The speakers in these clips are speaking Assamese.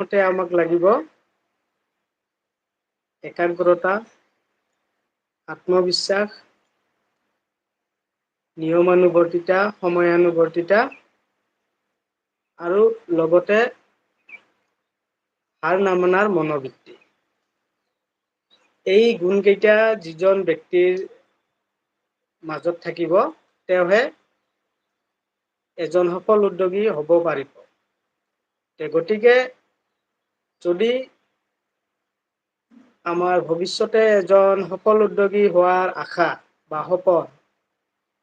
আমাক লাগিব একাগ্ৰতা, আত্মবিশ্বাস, নিয়মানুবৰ্তিতা, সময়ানুবৰ্তিতা আৰু লগতে হাৰ নামনাৰ মনোবৃত্তি। এই গুণকেইটা যিজন ব্যক্তিৰ মাজত থাকিব তেওঁহে এজন সফল উদ্যোগী হ'ব পাৰিব। গতিকে যদি আমাৰ ভৱিষ্যতে এজন সফল উদ্যোগী হোৱাৰ আশা বা সপোন,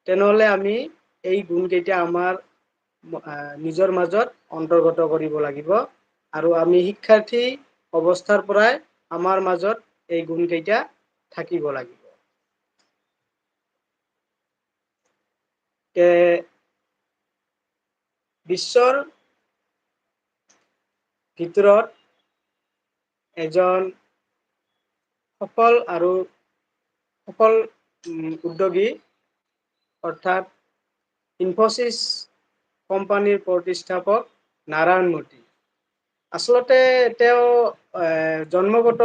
তেনেহলে আমি এই গুণকেইটা আমাৰ নিজৰ মাজত অন্তৰ্গত কৰিব লাগিব আৰু আমি শিক্ষাৰ্থী অৱস্থাৰ পৰাই আমাৰ মাজত এই গুণকেইটা থাকিব লাগিব। বিশ্বৰ ভিতৰত এজন সফল উদ্যোগী অৰ্থাৎ ইনফোচিছ কোম্পানীৰ প্ৰতিষ্ঠাপক নাৰায়ণ মূৰ্তি। আচলতে তেওঁ জন্মগত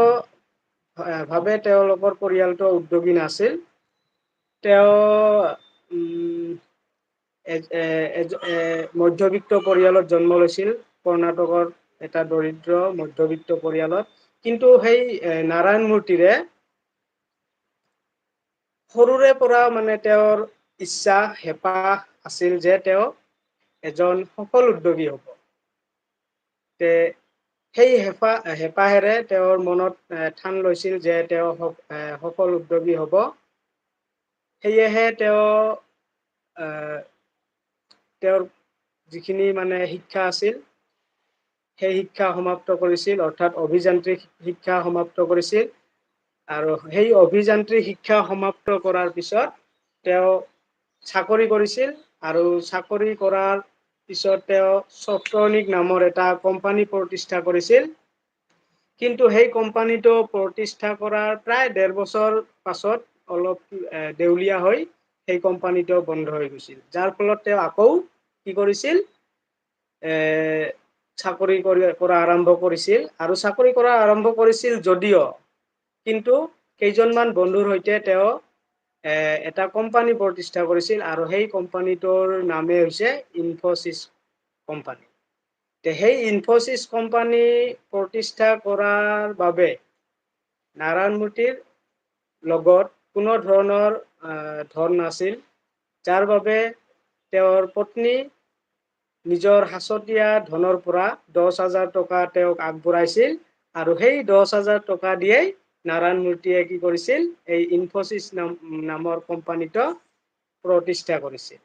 ভাৱে তেওঁলোকৰ পৰিয়ালটো উদ্যোগী নাছিল। তেওঁ মধ্যবিত্ত পৰিয়ালত জন্ম লৈছিল, কৰ্ণাটকৰ এটা দৰিদ্ৰ মধ্যবিত্ত পৰিয়ালত। কিন্তু সেই নাৰায়ণ মূৰ্তিৰে সৰুৰে পৰা মানে তেওঁৰ ইচ্ছা, হেঁপাহ আছিল যে তেওঁ এজন সফল উদ্যোগী হ'ব। সেই হেঁপাহেৰে তেওঁৰ মনত ঠান লৈছিল যে তেওঁ সফল উদ্যোগী হ'ব। সেয়েহে তেওঁৰ যিখিনি মানে শিক্ষা আছিল, সেই শিক্ষা সমাপ্ত কৰিছিল, অৰ্থাৎ অভিযান্ত্ৰিক শিক্ষা সমাপ্ত কৰিছিল। আৰু সেই অভিযান্ত্ৰিক শিক্ষা সমাপ্ত কৰাৰ পিছত তেওঁ চাকৰি কৰিছিল আৰু চাকৰি কৰাৰ পিছত তেওঁ ছফ্ট্ৰনিক নামৰ এটা কোম্পানী প্ৰতিষ্ঠা কৰিছিল। কিন্তু সেই কোম্পানীটো প্ৰতিষ্ঠা কৰাৰ প্ৰায় 1.5 বছৰ পাছত অলপ দেউলীয়া হৈ সেই কোম্পানীটো বন্ধ হৈ গৈছিল। যাৰ ফলত তেওঁ আকৌ কি কৰিছিল, চাকৰি কৰা আৰম্ভ কৰিছিল আৰু চাকৰি কৰা আৰম্ভ কৰিছিল যদিও, কিন্তু কেইজনমান বন্ধুৰ সৈতে তেওঁ এটা কোম্পানী প্ৰতিষ্ঠা কৰিছিল আৰু সেই কোম্পানীটোৰ নামেই হৈছে ইনফোচিছ কোম্পানী। সেই ইনফোচিছ কোম্পানী প্ৰতিষ্ঠা কৰাৰ বাবে নাৰায়ণ মূৰ্তিৰ লগত কোনো ধৰণৰ ধন নাছিল, যাৰ বাবে তেওঁৰ পত্নী নিজৰ সাঁচতীয়া ধনৰ পৰা 10,000 টকা তেওঁক আগবঢ়াইছিল আৰু সেই 10,000 টকা দিয়েই নাৰায়ণ মূৰ্তিয়ে কি কৰিছিল, এই ইনফোচিছ নামৰ কোম্পানীটো প্ৰতিষ্ঠা কৰিছিল।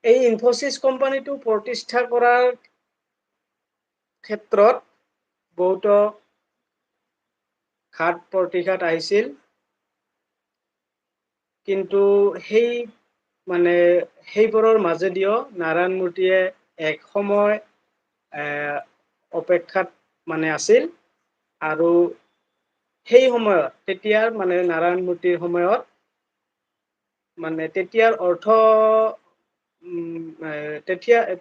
এই ইনফোচিছ কোম্পানীটো প্ৰতিষ্ঠা কৰাৰ ক্ষেত্ৰত বহুতো ঘাত প্ৰতিঘাত আহিছিল। কিন্তু সেইবোৰৰ মাজেদিও নাৰায়ণ মূৰ্তিয়ে এক সময় অপেক্ষাত আছিল আৰু সেই সময়ত, তেতিয়াৰ নাৰায়ণ মূৰ্তিৰ সময়ত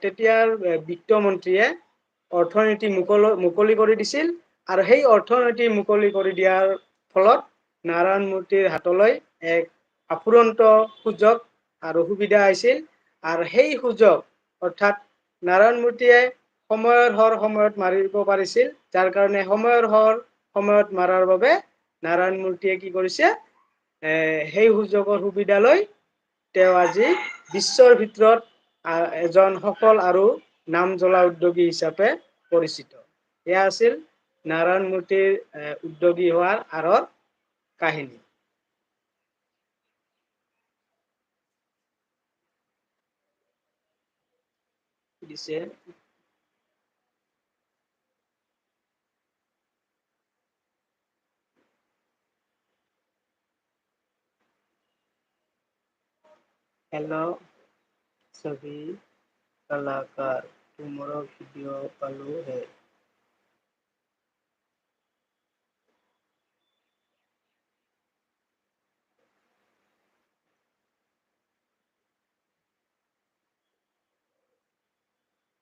তেতিয়াৰ বিত্তমন্ত্ৰীয়ে অৰ্থনীতি মুকলি কৰি দিছিল আৰু সেই অৰ্থনীতি মুকলি কৰি দিয়াৰ ফলত নাৰায়ণ মূৰ্তিৰ হাতলৈ এক অফুৰন্ত সুযোগ আৰু সুবিধা আহিছিল আৰু সেই সুযোগ, অৰ্থাৎ নাৰায়ণ মূৰ্তিয়ে সময়ৰ হৰ সময়ত মাৰিব পাৰিছিল, যাৰ কাৰণে সময়ৰ হৰ সময়ত মাৰাৰ বাবে নাৰায়ণ মূৰ্তিয়ে কি কৰিছে, সেই সুযোগৰ সুবিধা লৈ তেওঁ আজি বিশ্বৰ ভিতৰত এজন সফল আৰু নাম জ্বলা উদ্যোগী হিচাপে পৰিচিত। এয়া আছিল নাৰায়ণ মূৰ্তিৰ উদ্যোগী হোৱাৰ আঁৰৰ কাহিনী। দিছে। हेलो सभी कलाकार, तुम्हारा वीडियो चालू है।